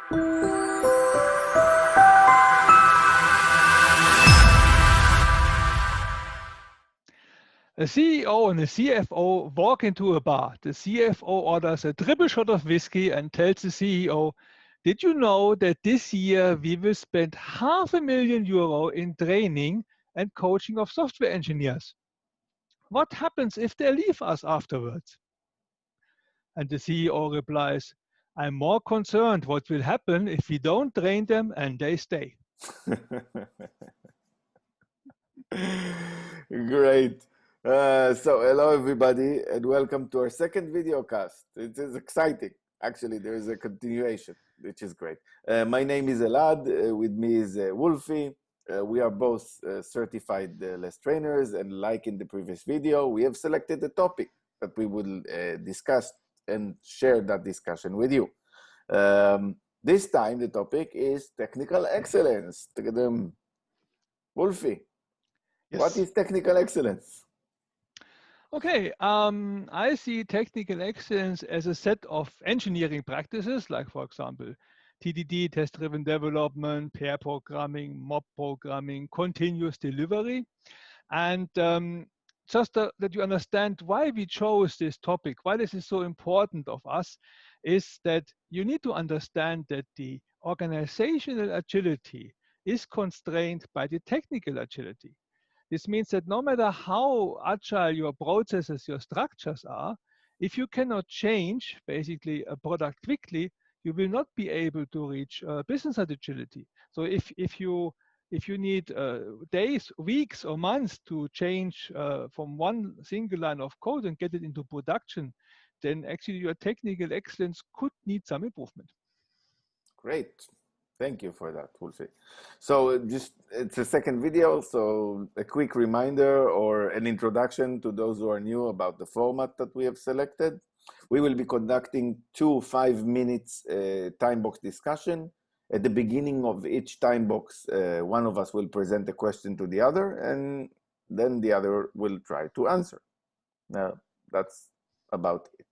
A CEO and a CFO walk into a bar. The CFO orders a triple shot of whiskey and tells the CEO, "Did you know that this year we will spend €500,000 in training and coaching of software engineers? What happens if they leave us afterwards?" And the CEO replies, "I'm more concerned what will happen if we don't train them and they stay." Great. So hello everybody and welcome to our second video cast. It is exciting. Actually, there is a continuation, which is great. My name is Elad. With me is Wolfi. We are both certified LeSS trainers, and like in the previous video, we have selected a topic that we will discuss and share that discussion with you. This time, the topic is technical excellence. Wolfi, Yes. what is technical excellence? Okay, I see technical excellence as a set of engineering practices, like, for example, TDD, test-driven development, pair programming, mob programming, continuous delivery. And just that you understand why we chose this topic, why this is so important of us, is that you need to understand that the organizational agility is constrained by the technical agility. This means that no matter how agile your processes, your structures are, if you cannot change basically a product quickly, you will not be able to reach business agility. So if you need days, weeks, or months to change from one single line of code and get it into production, then actually your technical excellence could need some improvement. Great. Thank you for that, Wolfi. So it's a second video, so a quick reminder or an introduction to those who are new about the format that we have selected. We will be conducting 2 5-minute time box discussion. At the beginning of each time box, one of us will present a question to the other, and then the other will try to answer. Now, that's about it.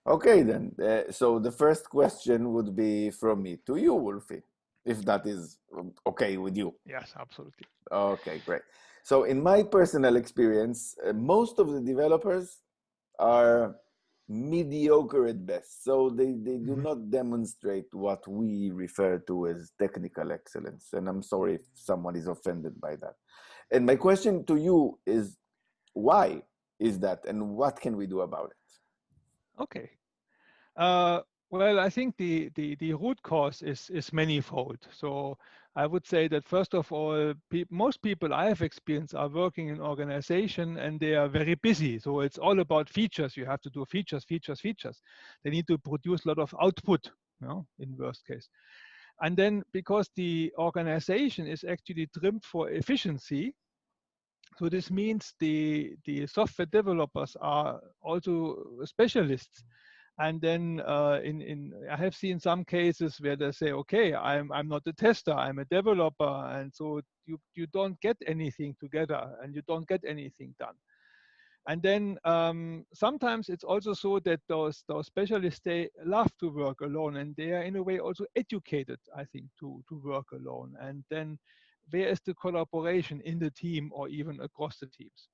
Okay, then. So the first question would be from me to you, Wolfi, if that is okay with you. Yes, absolutely. Okay, great. So in my personal experience, most of the developers are mediocre at best. So they do not demonstrate what we refer to as technical excellence. And I'm sorry if someone is offended by that. And my question to you is, why is that, and what can we do about it? Okay. Well, I think the root cause is manifold. So I would say that first of all, most people I have experienced are working in organization and they are very busy. So it's all about features. You have to do features, features, features. They need to produce a lot of output, in worst case. And then because the organization is actually trimmed for efficiency, so this means the software developers are also specialists. And then I have seen some cases where they say, okay, I'm not a tester, I'm a developer. And so you don't get anything together and you don't get anything done. And then sometimes it's also so that those specialists, they love to work alone and they are in a way also educated, I think, to work alone. And then where is the collaboration in the team or even across the teams?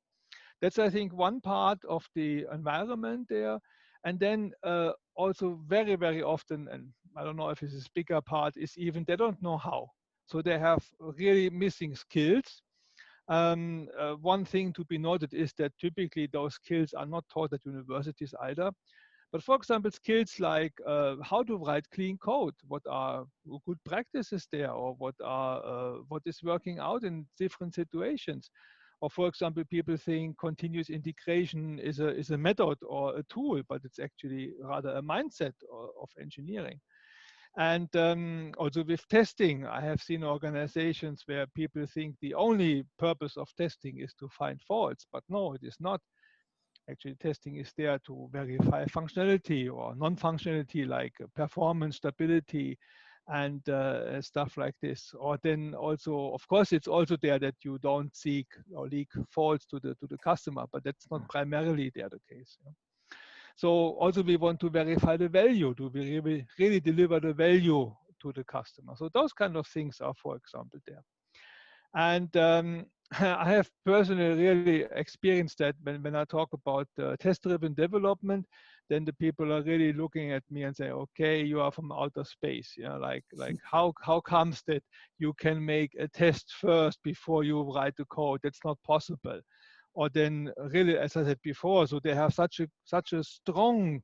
That's, I think, one part of the environment there. And then also very, very often, and I don't know if it's a bigger part, is even they don't know how. So they have really missing skills. One thing to be noted is that typically those skills are not taught at universities either. But for example, skills like how to write clean code, what are good practices there, or what is working out in different situations. Or for example, people think continuous integration is a method or a tool, but it's actually rather a mindset of engineering. And also with testing, I have seen organizations where people think the only purpose of testing is to find faults, but no, it is not. Actually, testing is there to verify functionality or non-functionality like performance, stability, and stuff like this. Or then also, of course, it's also there that you don't seek or leak faults to the customer, but that's not primarily there the case. So also we want to verify the value. Do we really deliver the value to the customer? So those kind of things are, for example, there. And I have personally really experienced that when I talk about test-driven development, then the people are really looking at me and say, okay, you are from outer space. You know, like how comes that you can make a test first before you write the code? That's not possible. Or then really, as I said before, so they have such a strong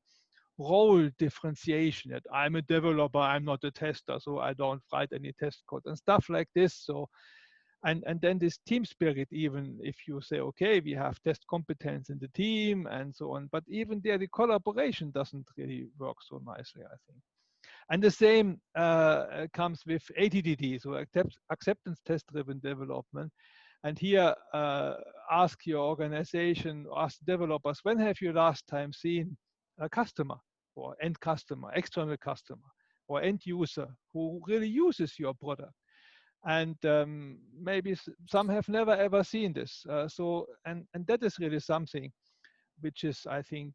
role differentiation that I'm a developer, I'm not a tester, so I don't write any test code and stuff like this. So and then this team spirit, even if you say, okay, we have test competence in the team and so on, but even there the collaboration doesn't really work so nicely, I think. And the same comes with ATTD, so acceptance test driven development. And here, ask your organization, ask developers, when have you last time seen a customer or end customer, external customer, or end user who really uses your product? And maybe some have never ever seen this. And that is really something which is, I think,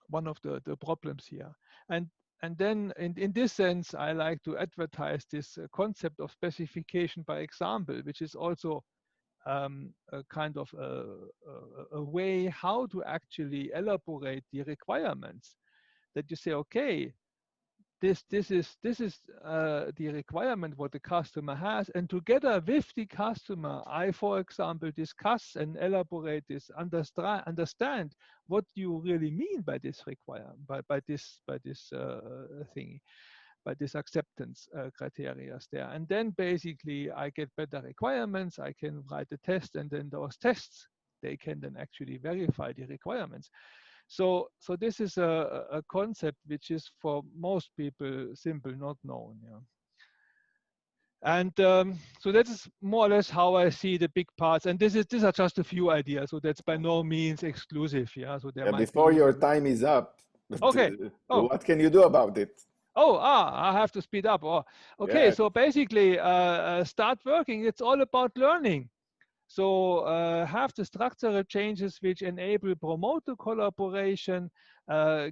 one of the problems here. And and then in this sense, I like to advertise this concept of specification by example, which is also a kind of a way how to actually elaborate the requirements. That you say, okay, this is the requirement what the customer has, and together with the customer, I, for example, discuss and elaborate this, understand what you really mean by this requirement, by this thing, by this acceptance criteria there. And then basically I get better requirements, I can write a test, and then those tests, they can then actually verify the requirements. So this is a concept which is for most people simple, not known. Yeah. And so that is more or less how I see the big parts. And these are just a few ideas. So that's by no means exclusive. Yeah. So there Yeah, might before be. your time is up, Okay. Oh. what can you do about it? Oh, I have to speed up. Oh, okay. Yeah. So basically, start working. It's all about learning. So have the structural changes which enable, promote the collaboration,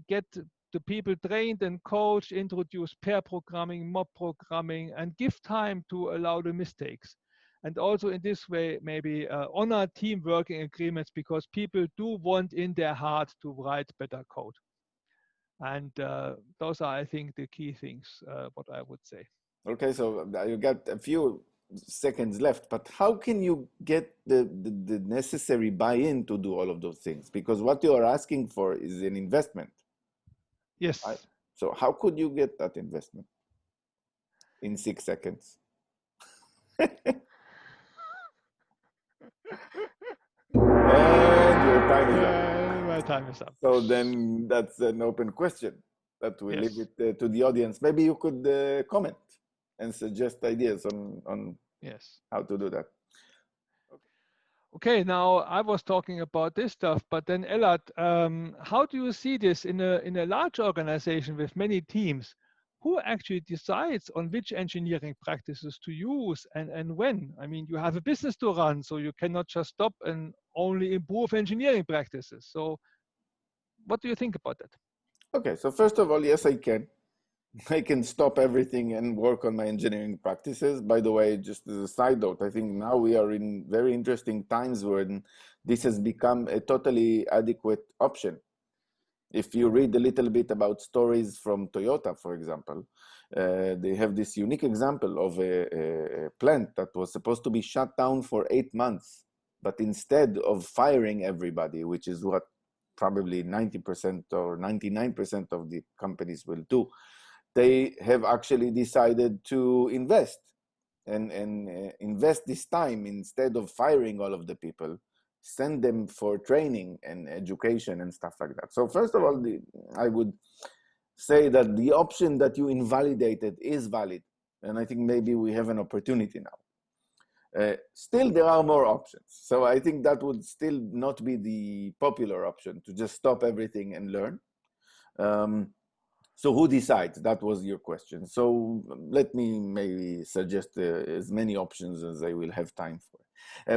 get the people trained and coached, introduce pair programming, mob programming, and give time to allow the mistakes. And also in this way, maybe honor team working agreements, because people do want in their heart to write better code. And those are, I think, the key things, what I would say. Okay, so you got a few seconds left, but how can you get the necessary buy-in to do all of those things? Because what you are asking for is an investment. Right? Yes. So how could you get that investment in 6 seconds? And your time is up. My time is up. So then that's an open question that we leave Yes. it to the audience. Maybe you could comment and suggest ideas on Yes. how to do that. Okay, now I was talking about this stuff, but then Elad, how do you see this in a large organization with many teams? Who actually decides on which engineering practices to use and when? I mean, you have a business to run, so you cannot just stop and only improve engineering practices. So what do you think about that? Okay, so first of all, yes, I can. I can stop everything and work on my engineering practices. By the way, just as a side note, I think now we are in very interesting times when this has become a totally adequate option. If you read a little bit about stories from Toyota, for example, they have this unique example of a plant that was supposed to be shut down for 8 months. But instead of firing everybody, which is what probably 90% or 99% of the companies will do, they have actually decided to invest and invest this time. Instead of firing all of the people, send them for training and education and stuff like that. So first of all, I would say that the option that you invalidated is valid, and I think maybe we have an opportunity now. Still, there are more options. So I think that would still not be the popular option, to just stop everything and learn. So who decides? That was your question. So let me maybe suggest as many options as I will have time for.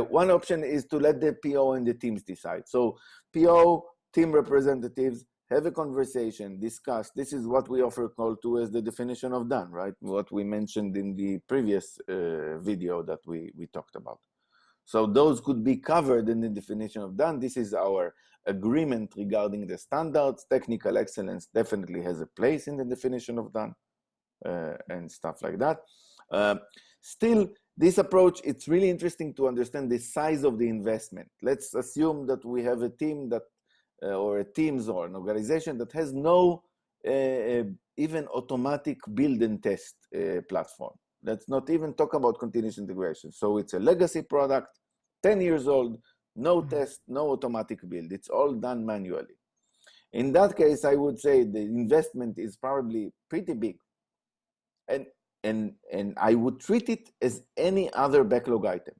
One option is to let the PO and the teams decide. So PO team representatives, have a conversation, discuss. This is what we offer call to as the definition of done, right? What we mentioned in the previous video that we talked about. So those could be covered in the definition of done. This is our agreement regarding the standards. Technical excellence definitely has a place in the definition of done and stuff like that. Still, this approach, it's really interesting to understand the size of the investment. Let's assume that we have a team that, or a teams or an organization that has no even automatic build and test platform. Let's not even talk about continuous integration. So it's a legacy product, 10 years old, no test, no automatic build. It's all done manually. In that case, I would say the investment is probably pretty big. And I would treat it as any other backlog item.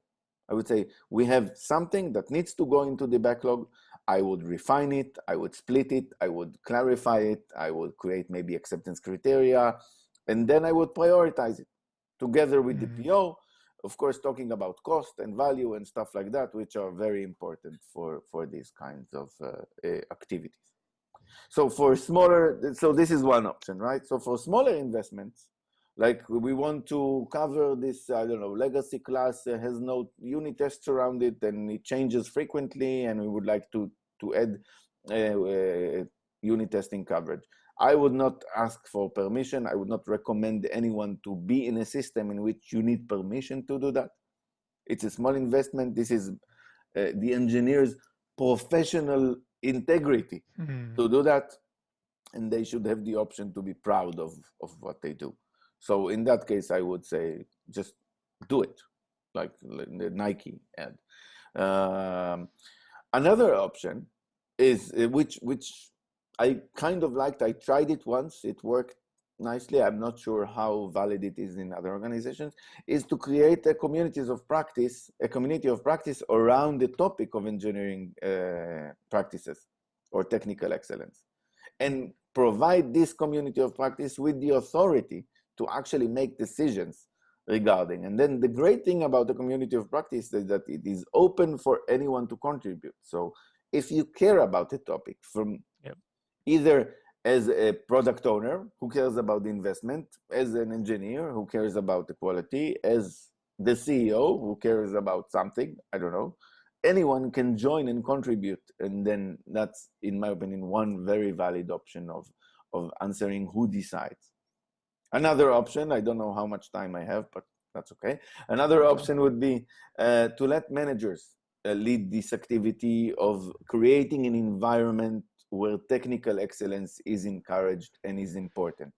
I would say we have something that needs to go into the backlog. I would refine it, I would split it, I would clarify it, I would create maybe acceptance criteria, and then I would prioritize it together with the PO, of course, talking about cost and value and stuff like that, which are very important for these kinds of activities. So for smaller, so this is one option, right? So for smaller investments, like we want to cover this, I don't know, legacy class has no unit tests around it and it changes frequently, and we would like to add unit testing coverage. I would not ask for permission. I would not recommend anyone to be in a system in which you need permission to do that. It's a small investment. This is the engineer's professional integrity to do that, and they should have the option to be proud of what they do. So in that case, I would say just do it, like the Nike ad. Another option is which I kind of liked. I tried it once. It worked nicely. I'm not sure how valid it is in other organizations. Is to create a community of practice around the topic of engineering practices or technical excellence, and provide this community of practice with the authority to actually make decisions regarding. And then the great thing about the community of practice is that it is open for anyone to contribute. So if you care about the topic, from either as a product owner who cares about the investment, as an engineer who cares about the quality, as the CEO who cares about something, I don't know, anyone can join and contribute. And then that's, in my opinion, one very valid option of answering who decides. Another option, I don't know how much time I have, but that's okay. Another option would be to let managers lead this activity of creating an environment where technical excellence is encouraged and is important.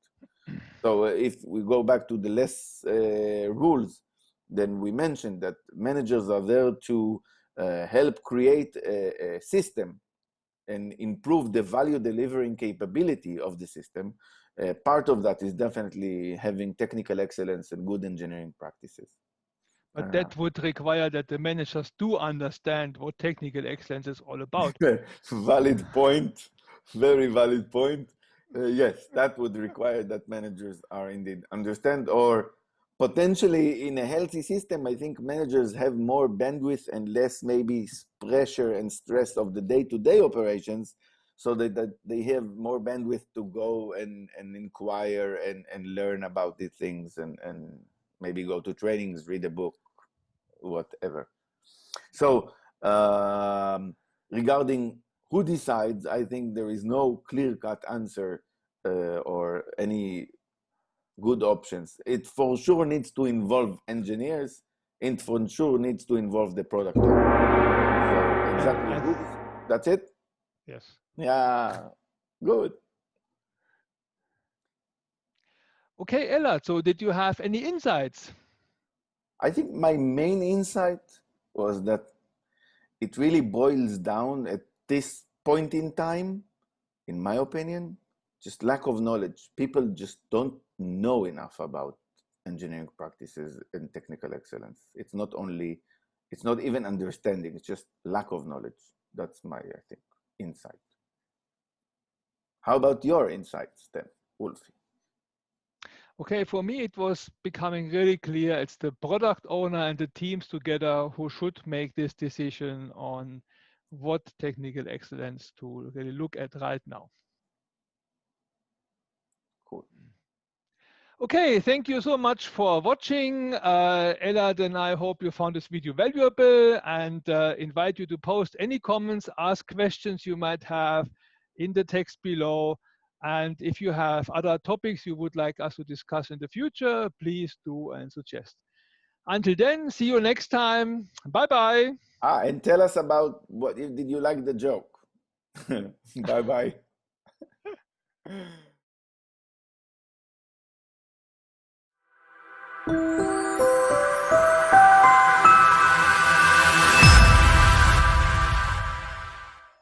So if we go back to the LeSS rules, then we mentioned that managers are there to help create a system and improve the value delivering capability of the system. Part of that is definitely having technical excellence and good engineering practices. But that would require that the managers do understand what technical excellence is all about. Valid point, very valid point. Yes, that would require that managers are indeed understand, or potentially in a healthy system, I think managers have more bandwidth and less maybe pressure and stress of the day-to-day operations, so that they have more bandwidth to go and inquire and learn about these things and maybe go to trainings, read a book, whatever. So regarding who decides, I think there is no clear-cut answer or any good options. It for sure needs to involve engineers, and for sure needs to involve the product owner. So exactly, that's it? Yes. Yeah, good. Okay, Elad, so did you have any insights? I think my main insight was that it really boils down at this point in time, in my opinion, just lack of knowledge. People just don't know enough about engineering practices and technical excellence. It's not even understanding, it's just lack of knowledge. That's my, I think, insight. How about your insights then, Wolfi? Okay, for me, it was becoming really clear it's the product owner and the teams together who should make this decision on what technical excellence to really look at right now. Cool. Okay, thank you so much for watching. Elad and I hope you found this video valuable, and invite you to post any comments, ask questions you might have in the text below. And if you have other topics you would like us to discuss in the future, please do and suggest. Until then, see you next time. Bye-bye. And tell us about did you like the joke? Bye bye.